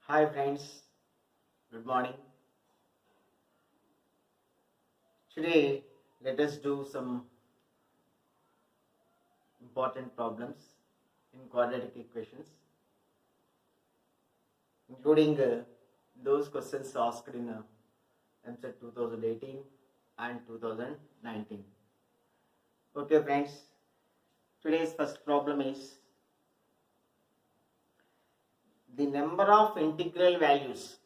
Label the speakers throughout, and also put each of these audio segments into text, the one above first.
Speaker 1: Hi friends, good morning. Today let us do some important problems in quadratic equations, including those questions asked in MCET 2018 and 2019. Okay friends, today's first problem is the number of integral values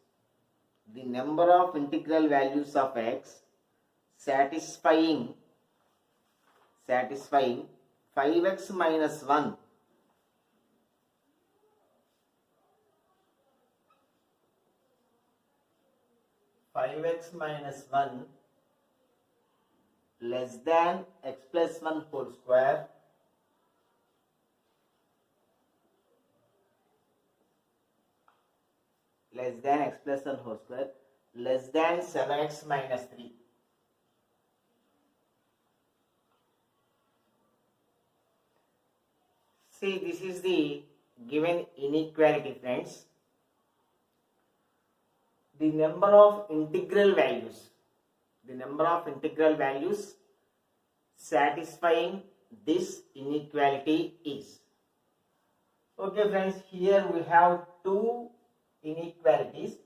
Speaker 1: of x satisfying 5x minus 1 5x minus 1 less than x plus 1 whole square less than x plus 1 whole square less than 7x minus 3. See, this is the given inequality, friends. The number of integral values satisfying this inequality is. Okay friends, here we have two inequalities.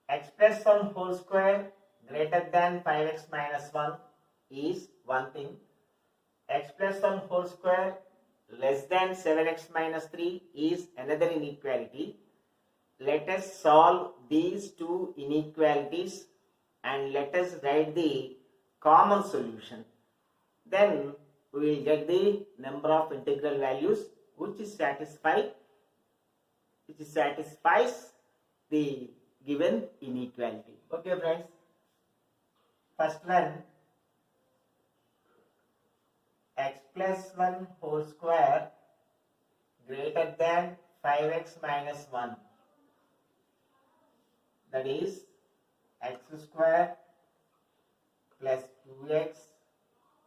Speaker 1: X plus 1 whole square greater than 5x minus 1 is one thing. X plus 1 whole square less than 7x minus 3 is another inequality. Let us solve these two inequalities and let us write the common solution. Then we will get the number of integral values which satisfies the given inequality. Okay friends, first one, x plus 1 whole square greater than 5x minus 1, that is x square plus 2x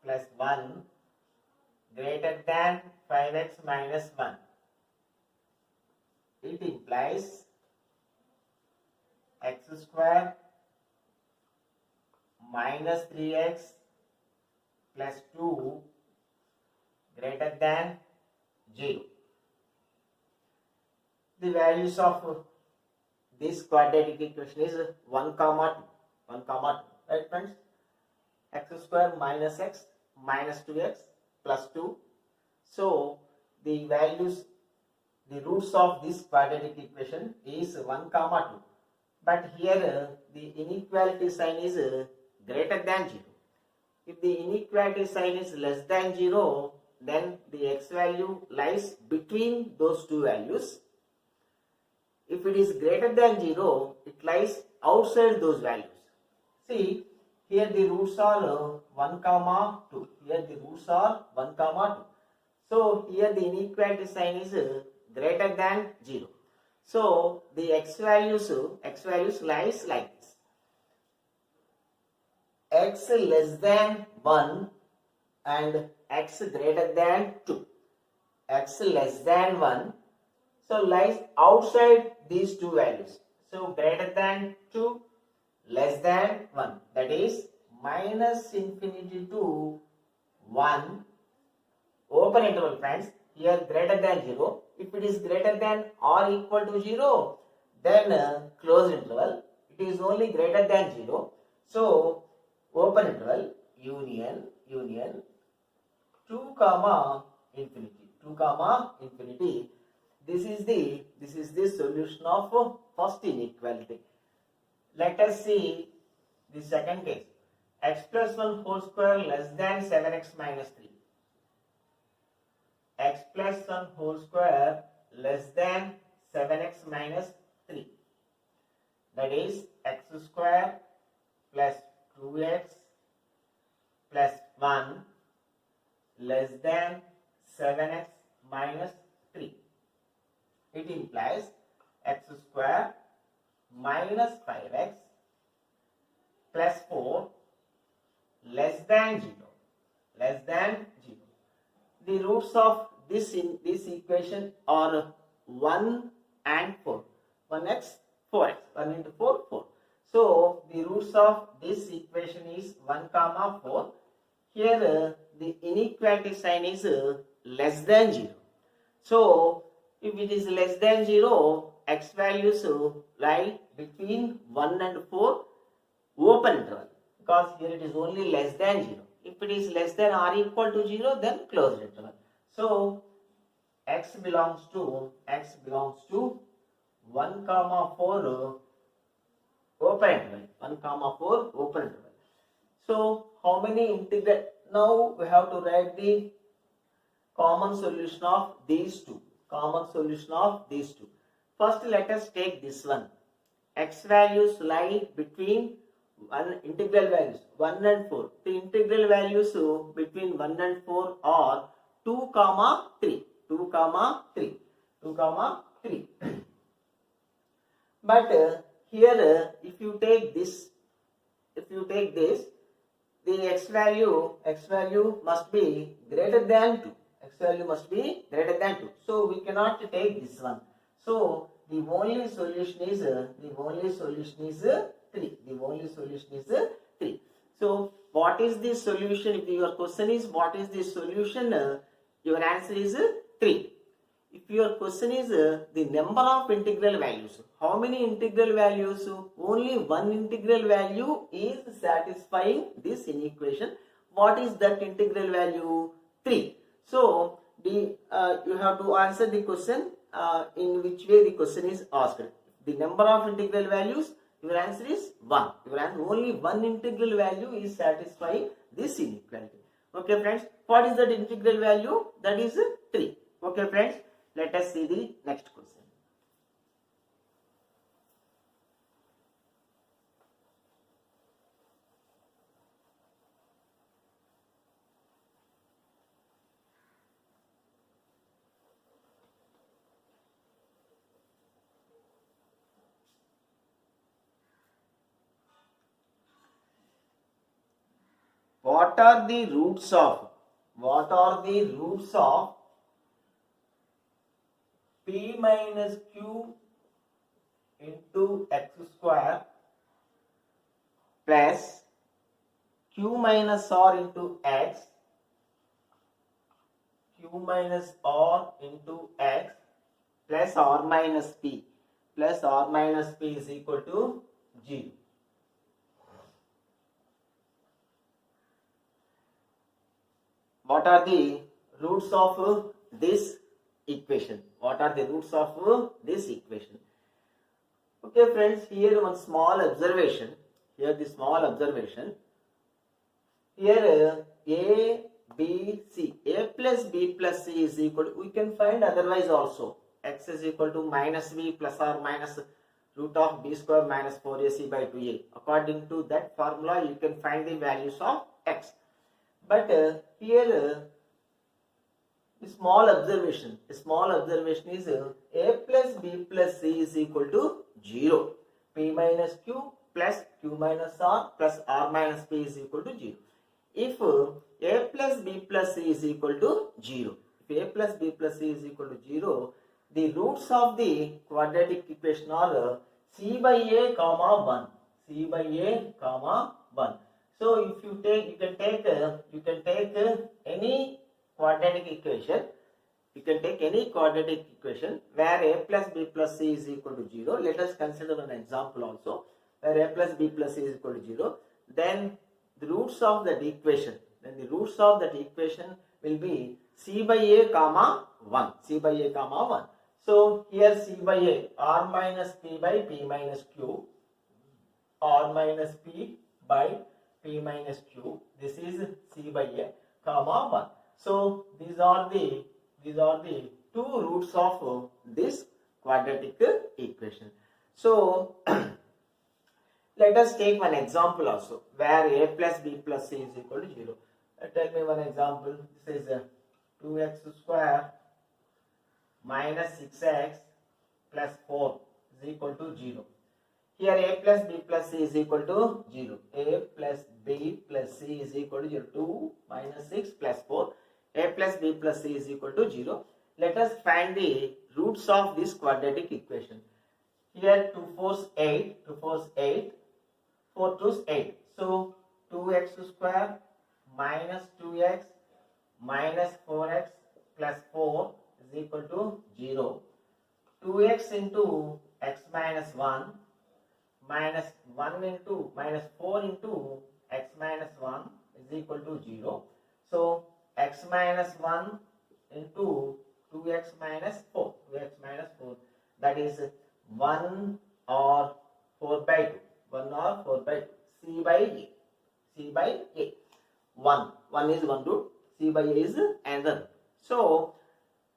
Speaker 1: plus 1 greater than 5x minus 1. It implies x square minus 3x plus 2 greater than 0. The values of this quadratic equation is 1 comma 2, right friends? X square minus x minus 2x plus 2. So the roots of this quadratic equation is 1 comma 2. But here the inequality sign is greater than 0. If the inequality sign is less than 0, then the x value lies between those two values. If it is greater than 0, it lies outside those values. See, here the roots are 1 comma 2. Here the roots are 1 comma 2. So here the inequality sign is greater than 0. So the x values lies like this. X less than 1 and x greater than 2. X less than 1, so lies outside these two values. So greater than 2, less than 1, that is minus infinity to 1, open interval friends, here greater than 0. If it is greater than or equal to 0, then closed interval. It is only greater than 0. So open interval union 2 comma infinity. This is the solution of first inequality. Let us see the second case. X plus 1 whole square less than 7x minus 3. X plus 1 whole square less than 7x minus 3. That is x square plus 2x plus 1 less than 7x minus 3. It implies x square minus 5x plus 4 less than 0. The roots of this equation are 1 and 4. 1x, 4x. 1 into 4, 4. So the roots of this equation is 1 comma 4. Here the inequality sign is less than 0. So if it is less than 0, x values lie between 1 and 4 open interval, because here it is only less than 0. If it is less than or equal to 0, then closed interval. So x belongs to 1 comma 4 open interval. 1 comma 4 open interval. So how many integral? Now we have to write the common solution of these two. First let us take this one. X values lie between integral values 1 and 4. The integral values between 1 and 4 are 2 comma 3. But here if you take this, the x value must be greater than 2. So we cannot take this one. So the only solution is 3. So what is the solution? If your question is what is the solution, your answer is 3. If your question is the number of integral values, how many integral values? Only one integral value is satisfying this inequation. What is that integral value? 3. So you have to answer the question in which way the question is asked. The number of integral values, your answer is 1. Only one integral value is satisfying this inequality. Okay friends, what is that integral value? That is 3. Okay friends, let us see the next question. What are the roots of p minus q into x square plus q minus r into x plus r minus p is equal to 0? What are the roots of this equation? Okay friends, here one small observation. Here a, b, c. A plus b plus c is equal to, we can find otherwise also. X is equal to minus b plus or minus root of b square minus 4ac by 2a. According to that formula, you can find the values of x. But here a small observation is a plus b plus c is equal to 0. P minus q plus q minus r plus r minus p is equal to 0. If a plus b plus c is equal to 0, the roots of the quadratic equation are c by a comma 1. So if you can take any quadratic equation. Where a plus b plus c is equal to 0. Let us consider an example also where a plus b plus c is equal to 0. Then the roots of that equation. Will be c by a comma 1. So here c by a, r minus p by p minus q, r minus p by p minus q. This is c by a comma 1. So these are the two roots of this quadratic equation. So let us take one example also where a plus b plus c is equal to 0. Tell me one example. This is 2x square minus 6x plus 4 is equal to 0. Here a plus b plus c is equal to 0. A plus b plus c is equal to 0. 2 minus 6 plus 4. A plus b plus c is equal to 0. Let us find the roots of this quadratic equation. Here 2 fours 8, 2 fours 8, 4 twos 8. So 2x square minus 2x minus 4x plus 4 is equal to 0. 2x into x minus 1 minus 1 into minus 4 into x minus 1 is equal to 0. So x minus 1 into 2x minus 4, 2x minus 4, that is 1 or 4 by 2, 1 or 4 by 2, c by a, c by a. 1 is one root, c by a is another. So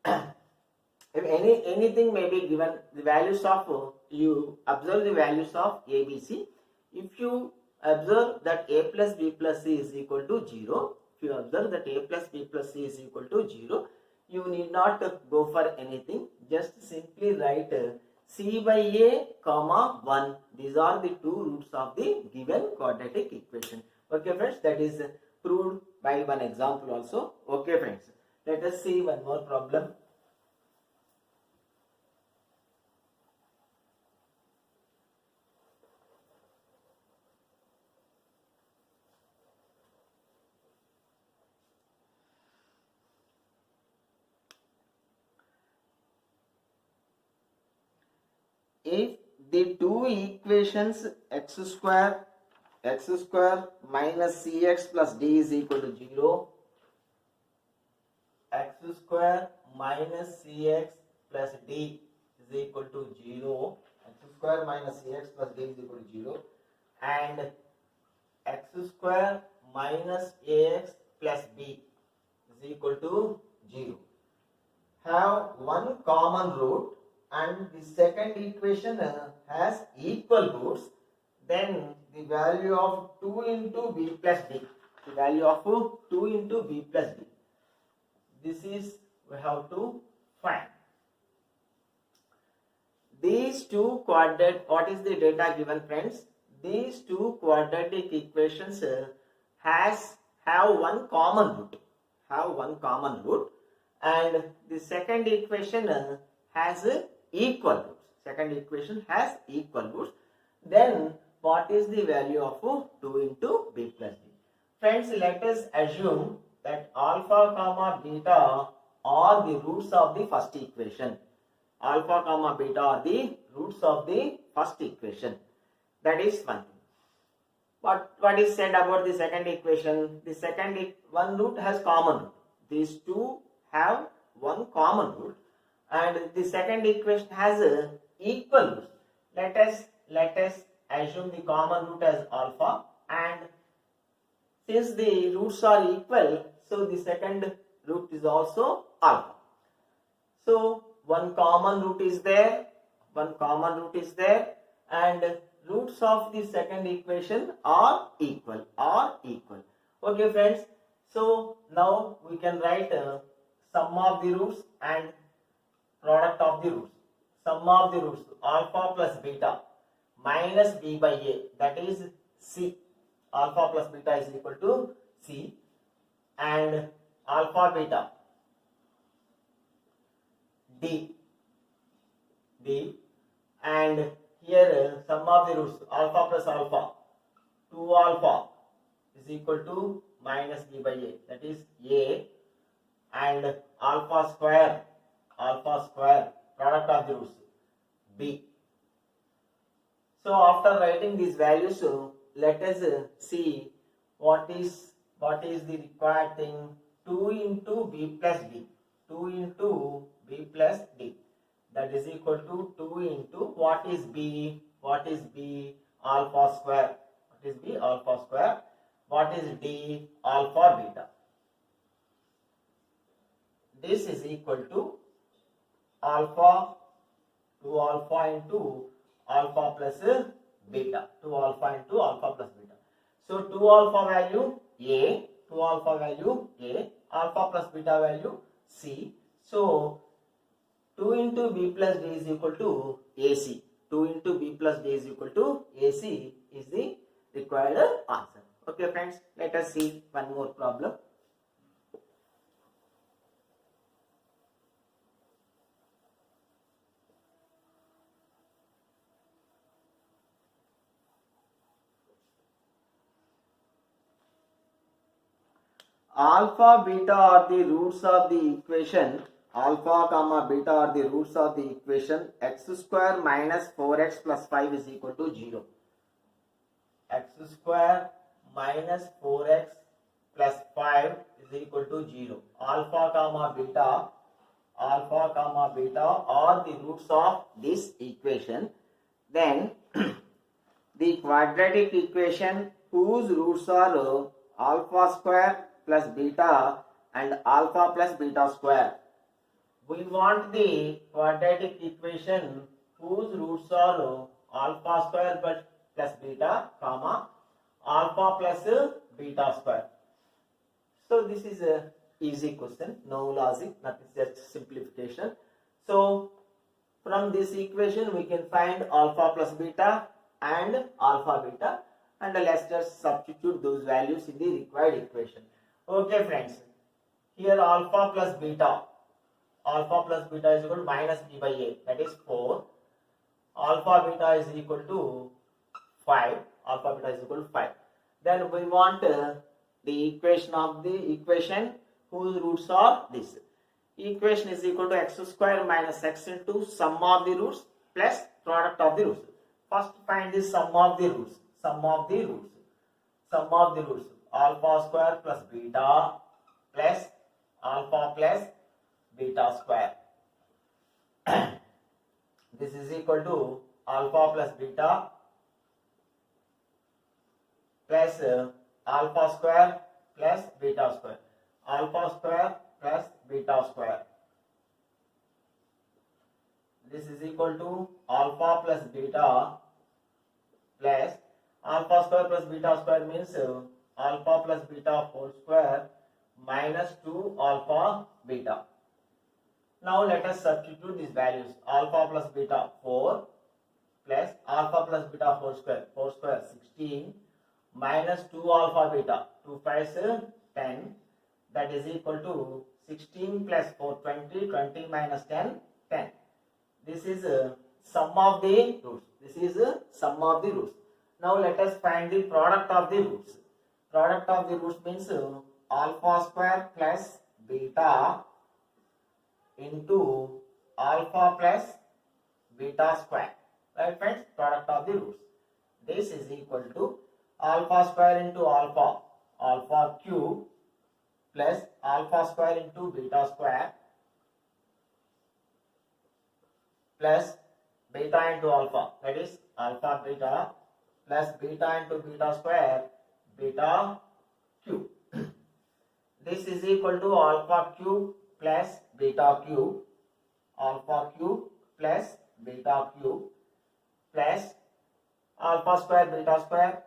Speaker 1: if anything may be given, the values of, you observe the values of a, b, c. If you observe that a plus b plus c is equal to 0, if you observe that a plus b plus c is equal to 0, you need not go for anything. Just simply write c by a comma 1. These are the two roots of the given quadratic equation. Okay friends, that is proved by one example also. Okay friends, let us see one more problem. If the two equations x square minus cx plus d is equal to 0, x square minus cx plus d is equal to 0, x square minus cx plus d is equal to 0, and x square minus ax plus b is equal to 0, have one common root, and the second equation has equal roots, then the value of 2 into b plus d, the value of 2 into b plus d, this is we have to find. These two quadratic, what is the data given friends? These two quadratic equations have one common root, and the second equation has equal roots. Second equation has equal roots. Then what is the value of 2 into b plus d? Friends, let us assume that alpha comma beta are the roots of the first equation. Alpha comma beta are the roots of the first equation. That is one thing. What is said about the second equation? The one root has common root. These two have one common root, and the second equation has equal roots. Let us assume the common root as alpha, and since the roots are equal, so the second root is also alpha. So one common root is there, and roots of the second equation are equal. Okay friends, so now we can write sum of the roots and product of the roots. Sum of the roots, alpha plus beta minus b by a, that is c. Alpha plus beta is equal to c, and alpha beta d, and here sum of the roots, alpha plus alpha, 2 alpha is equal to minus b by a, that is a, and alpha square, product of the roots, b. So after writing these values, let us see what is the required thing. 2 into b plus d, 2 into b plus d, that is equal to 2 into what is b, alpha square, what is d, alpha beta. This is equal to alpha, 2 alpha into alpha plus beta, 2 alpha into alpha plus beta. So 2 alpha value a, alpha plus beta value c. So 2 into b plus d is equal to ac. 2 into b plus d is equal to ac is the required answer. Okay friends, let us see one more problem. alpha beta are the roots of the equation. Alpha comma beta are the roots of the equation x square minus 4x plus 5 is equal to 0. X square minus 4x plus 5 is equal to 0. Alpha comma beta are the roots of this equation. Then the quadratic equation whose roots are alpha square plus beta and alpha plus beta square. We want the quadratic equation whose roots are alpha square plus beta comma alpha plus beta square. So this is a easy question, no logic, nothing, just simplification. So from this equation we can find alpha plus beta and alpha beta, and let's just substitute those values in the required equation. Okay friends, here alpha plus beta is equal to minus b by a, that is 4. Alpha beta is equal to 5. Then we want the equation whose roots are this. Equation is equal to x square minus x into sum of the roots plus product of the roots. First find the sum of the roots. Alpha square plus beta plus alpha plus beta square. This is equal to alpha plus beta plus alpha square plus beta square. Alpha square plus beta square. This is equal to alpha plus beta plus alpha square plus beta square means alpha plus beta whole square minus 2 alpha beta. Now let us substitute these values. Alpha plus beta 4 plus alpha plus beta whole square 16 minus 2 alpha beta 2 5 10, that is equal to 16 plus 4 20 minus 10 10. This is sum of the roots. Now let us find the product of the roots. Product of the roots means alpha square plus beta into alpha plus beta square. Right friends, product of the roots. This is equal to alpha square into alpha cube plus alpha square into beta square plus beta into alpha, that is alpha beta plus beta into beta square, beta cube. This is equal to alpha cube plus beta cube, alpha cube plus beta cube plus alpha square beta square.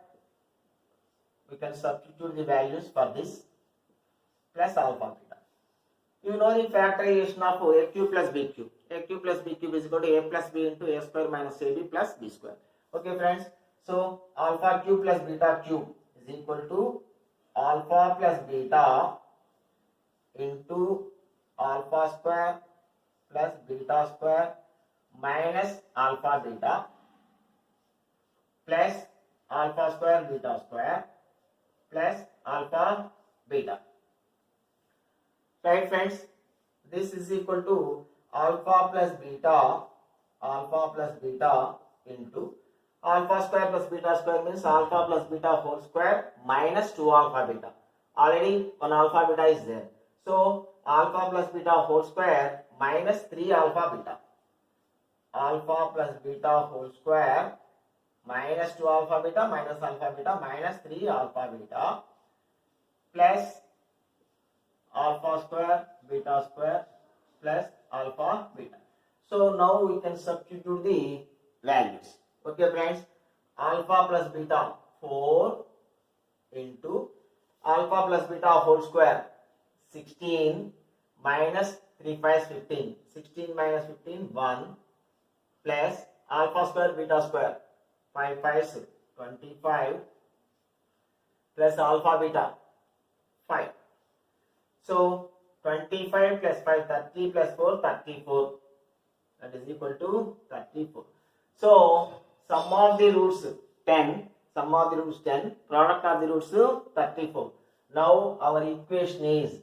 Speaker 1: We can substitute the values for this plus alpha beta. You know the factorization of a cube plus b cube. A cube plus b cube is equal to a plus b into a square minus ab plus b square. Okay friends, so alpha cube plus beta cube is equal to alpha plus beta into alpha square plus beta square minus alpha beta plus alpha square beta square plus alpha beta. Right friends, this is equal to alpha plus beta into alpha square plus beta square means alpha plus beta whole square minus 2 alpha beta. Already one alpha beta is there. So alpha plus beta whole square minus 3 alpha beta. Alpha plus beta whole square minus 2 alpha beta minus alpha beta minus 3 alpha beta plus alpha square beta square plus alpha beta. So now we can substitute the values. Okay friends, alpha plus beta 4 into alpha plus beta whole square 16 minus 3 5 15. 16 minus 15 1 plus alpha square beta square 5 5 25 plus alpha beta 5. So 25 plus 5 30 plus 4 34, that is equal to 34. So sum of the roots 10, product of the roots 34. Now our equation is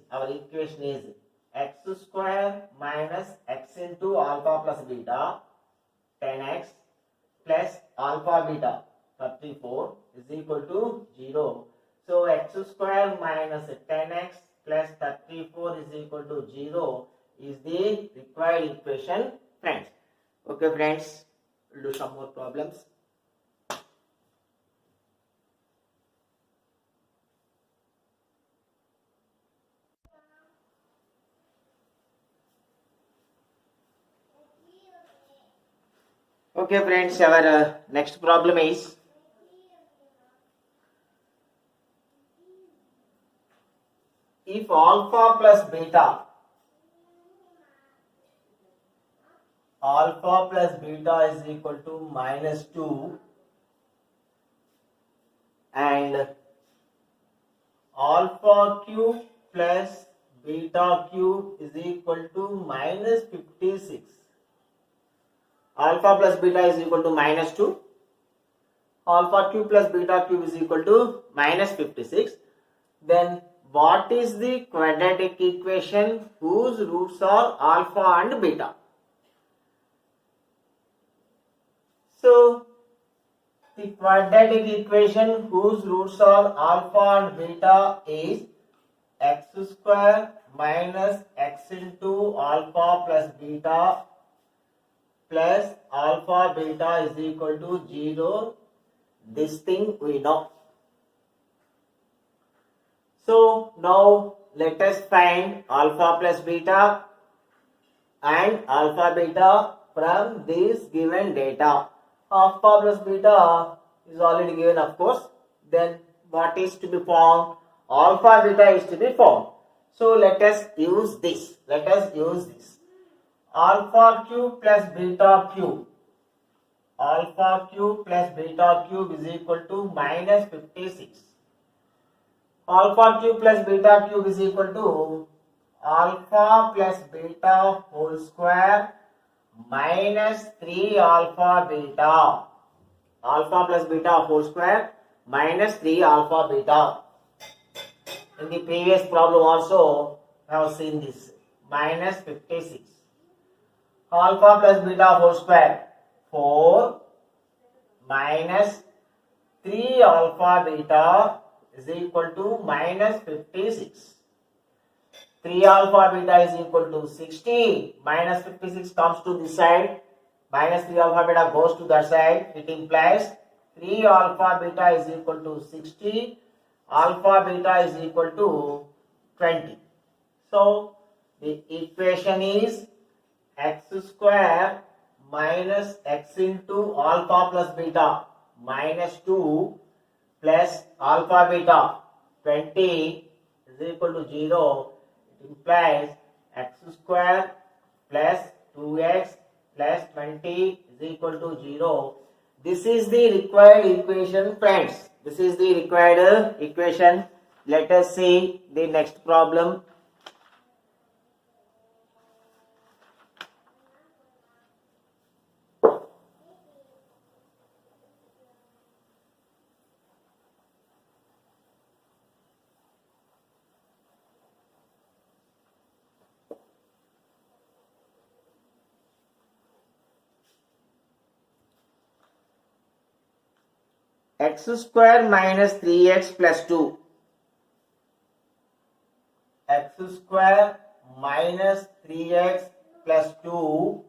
Speaker 1: x square minus x into alpha plus beta 10x plus alpha beta 34 is equal to 0. So x square minus 10x plus 34 is equal to 0 is the required equation, friends. Okay friends, we'll do some more problems. Okay friends, our next problem is if alpha plus beta is equal to minus 2 and alpha cube plus beta cube is equal to minus 56. Alpha plus beta is equal to minus 2. Alpha cube plus beta cube is equal to minus 56. Then what is the quadratic equation whose roots are alpha and beta? So the quadratic equation whose roots are alpha and beta is x square minus x into alpha plus beta plus alpha beta is equal to 0. This thing we know. So now let us find alpha plus beta and alpha beta from this given data. Alpha plus beta is already given, of course. Then what is to be found? Alpha beta is to be found. So let us use this. Alpha cube plus beta cube. Alpha cube plus beta cube is equal to minus 56. Alpha cube plus beta cube is equal to alpha plus beta whole square minus 3 alpha beta. Alpha plus beta whole square minus 3 alpha beta. In the previous problem also I have seen this. Minus 56. Alpha plus beta whole square 4 minus 3 alpha beta is equal to minus 56. 3 alpha beta is equal to 60. Minus 56 comes to this side. Minus 3 alpha beta goes to that side. It implies 3 alpha beta is equal to 60. Alpha beta is equal to 20. So the equation is x square minus x into alpha plus beta minus 2 plus alpha beta 20 is equal to 0. It implies x square plus 2x plus 20 is equal to 0. This is the required equation, friends. This is the required equation. Let us see the next problem. X square minus 3x plus 2. X square minus 3x plus 2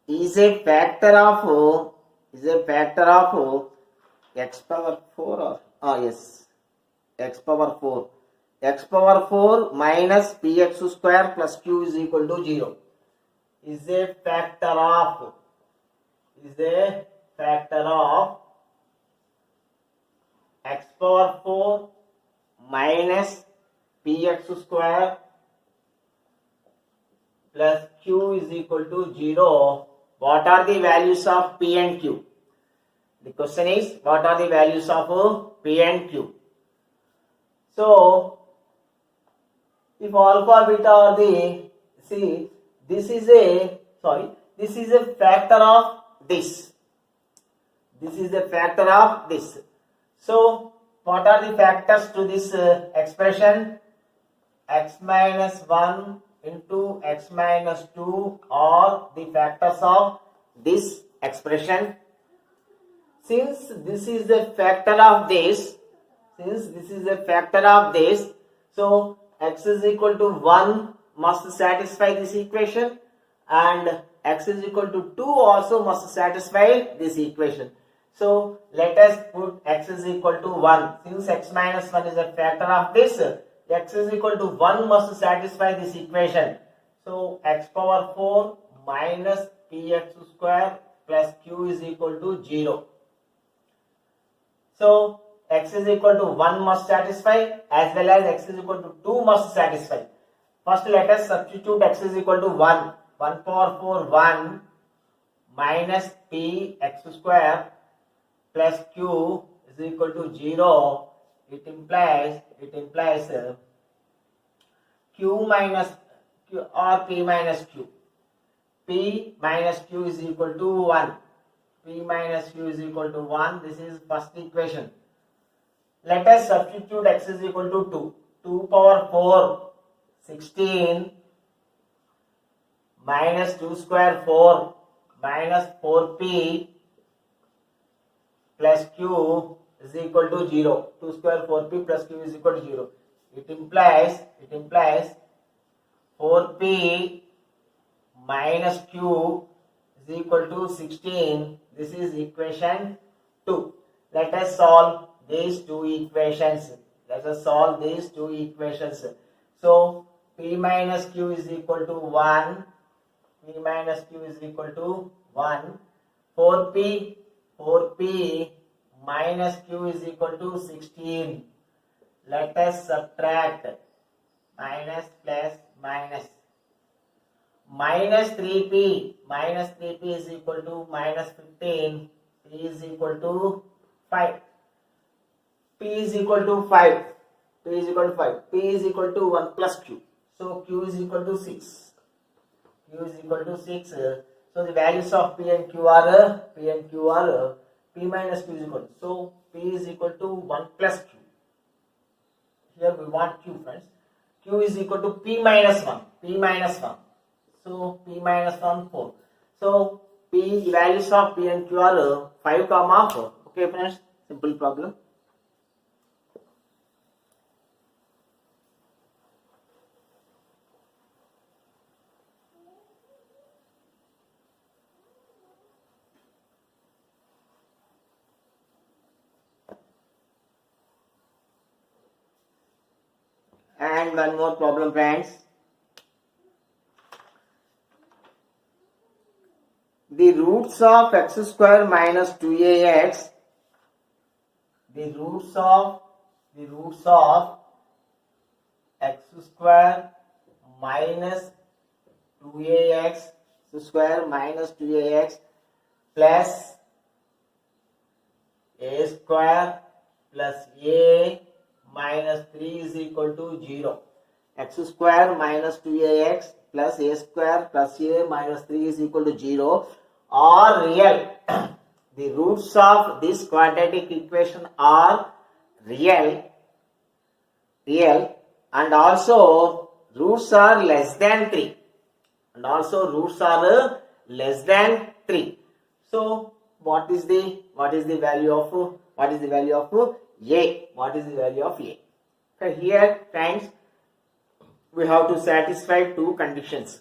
Speaker 1: is a factor of x power 4 or yes, x power 4. X power 4 minus px square plus q is equal to 0 is a factor of x power 4 minus px square plus q is equal to 0. What are the values of p and q? The question is, what are the values of p and q? So, if alpha beta are the, see, this is a factor of this. This is a factor of this. So, what are the factors to this expression? X minus 1 into x minus 2 are the factors of this expression. Since this is a factor of this, so x is equal to 1 must satisfy this equation, and x is equal to 2 also must satisfy this equation. So let us put x is equal to 1. Since x minus 1 is a factor of this, x is equal to 1 must satisfy this equation. So x power 4 minus px square plus q is equal to 0. So x is equal to 1 must satisfy, as well as x is equal to 2 must satisfy. First let us substitute x is equal to 1. 1 power 4 1 minus p x square plus q is equal to 0. It implies q minus q or p minus q. P minus q is equal to 1. P minus q is equal to 1. This is first equation. Let us substitute x is equal to 2. 2 power 4 16 minus 2 square 4 minus 4p plus q is equal to 0. 2 square 4p plus q is equal to 0. It implies 4p minus q is equal to 16. This is equation 2. Let us solve these two equations. So p minus q is equal to 1. 4p minus q is equal to 16. Let us subtract minus plus minus. Minus 3p is equal to minus 15. P is equal to 5. P is equal to 5. P is equal to 1 plus q. So q is equal to 6. So the values of p and q are p minus q is equal. So p is equal to 1 plus q. Here we want q, friends. Q is equal to p minus 1. So p minus 1 4. So p values of p and q are 5, 4. Okay, friends. Simple problem. And one more problem, friends. The roots of x square minus 2ax. The roots of x square minus 2ax plus a square plus a minus 3 is equal to 0. X square minus 2ax plus a square plus a minus 3 is equal to 0 are real. The roots of this quadratic equation are real, and also roots are less than 3. So what is the value of a? What is the value of a? Okay, here, friends, we have to satisfy two conditions.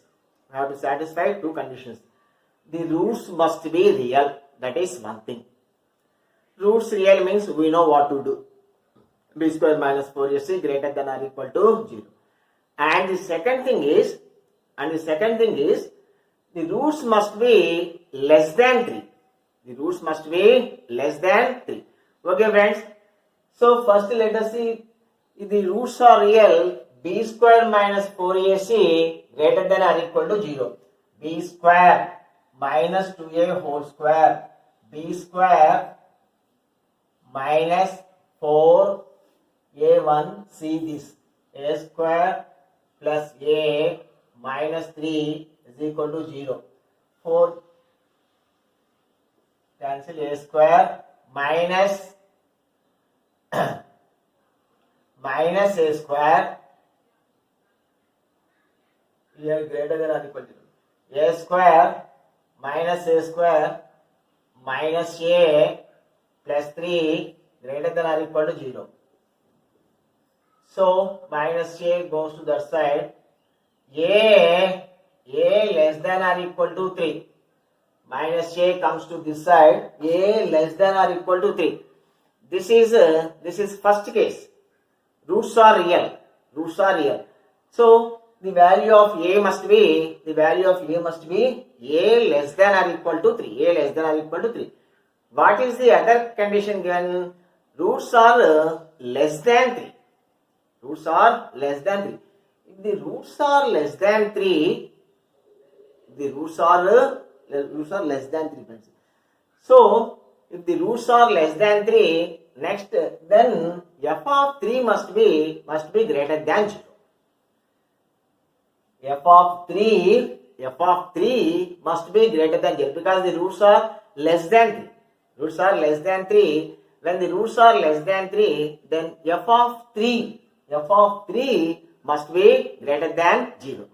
Speaker 1: The roots must be real. That is one thing. Roots real means we know what to do. B square minus 4ac greater than or equal to 0. And the second thing is the roots must be less than 3. Okay, friends. So first let us see if the roots are real. B square minus 4ac greater than or equal to 0. B square minus 2a whole square. B square minus 4a1. See this. A square plus a minus 3 is equal to 0. 4 cancel a square minus minus a square, here greater than or equal to a square minus a square minus a plus 3 greater than or equal to 0. So minus a goes to that side. A less than or equal to 3. Minus a comes to this side. A less than or equal to 3. This is first case. Roots are real. Roots are real. So the value of a must be a less than or equal to 3. A less than or equal to 3. What is the other condition given? Roots are less than 3. Roots are less than 3. If the roots are less than 3, the roots are less than 3. So if the roots are less than 3, next then f of 3 must be greater than 0. F of 3 must be greater than 0 because the roots are less than 3. Roots are less than 3. When the roots are less than 3, then f of 3 must be greater than 0.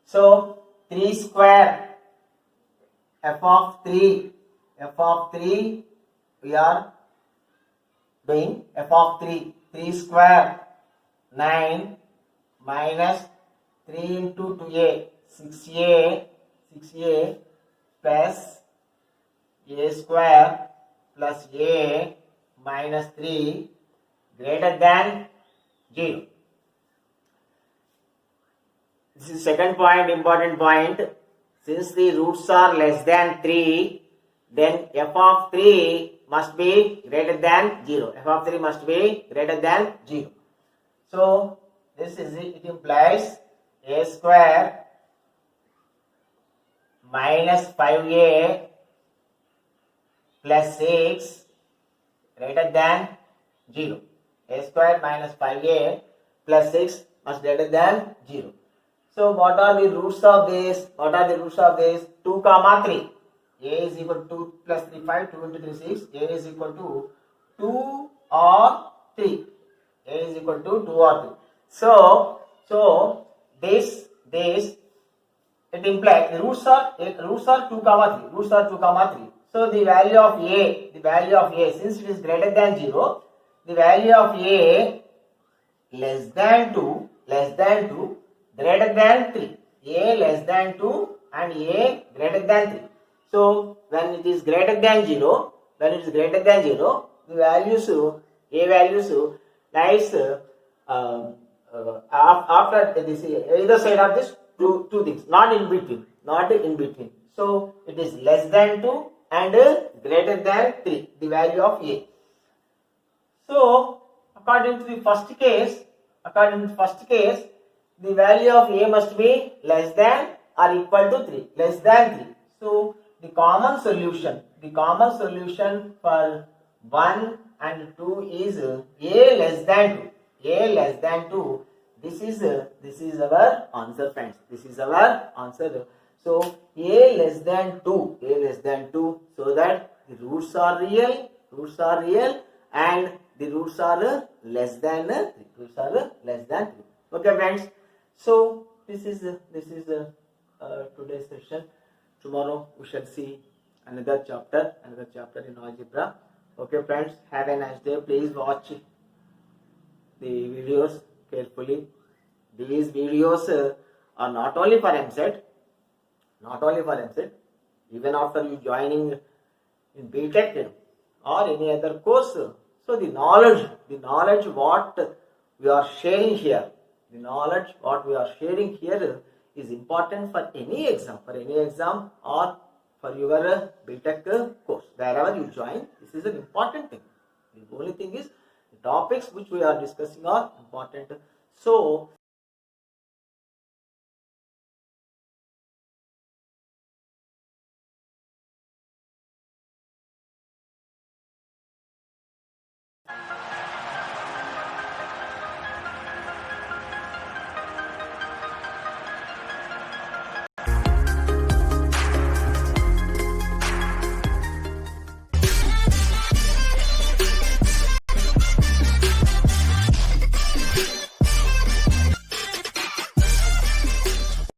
Speaker 1: So 3 square f of 3 we are doing f of 3 square 9 minus 3 into 2a 6a plus a square plus a minus 3 greater than 0. This is second point, important point. Since the roots are less than 3, then f of 3 must be greater than 0. F of 3 must be greater than 0. So this is it. It implies a square minus 5a plus 6 greater than 0. A square minus 5a plus 6 must greater than 0. So what are the roots of this? 2 comma 3. A is equal to 2 plus 3 5. 2 into 3 6. A is equal to 2 or 3. A is equal to 2 or 3. So this it implies the roots are 2 comma 3. So the value of a since it is greater than 0, the value of a less than 2 greater than 3. A less than 2 and a greater than 3. So when it is greater than 0, the values a values lies after this either side of this two things, not in between. So it is less than 2 and greater than 3, the value of a. So according to the first case, the value of a must be less than or equal to 3. So the common solution for 1 and 2 is a less than 2. This is our answer, friends. This is our answer. So a less than 2, so that the roots are real and the roots are less than 3. Okay, friends. So this is today's session. Tomorrow we shall see another chapter in algebra. Okay, friends. Have a nice day. Please watch the videos carefully. These videos are not only for MSET. Even after you joining in BTech or any other course. So the knowledge what we are sharing here, is important for any exam, or for your BTech course. Wherever you join, this is an important thing. The only thing is the topics which we are discussing are important. So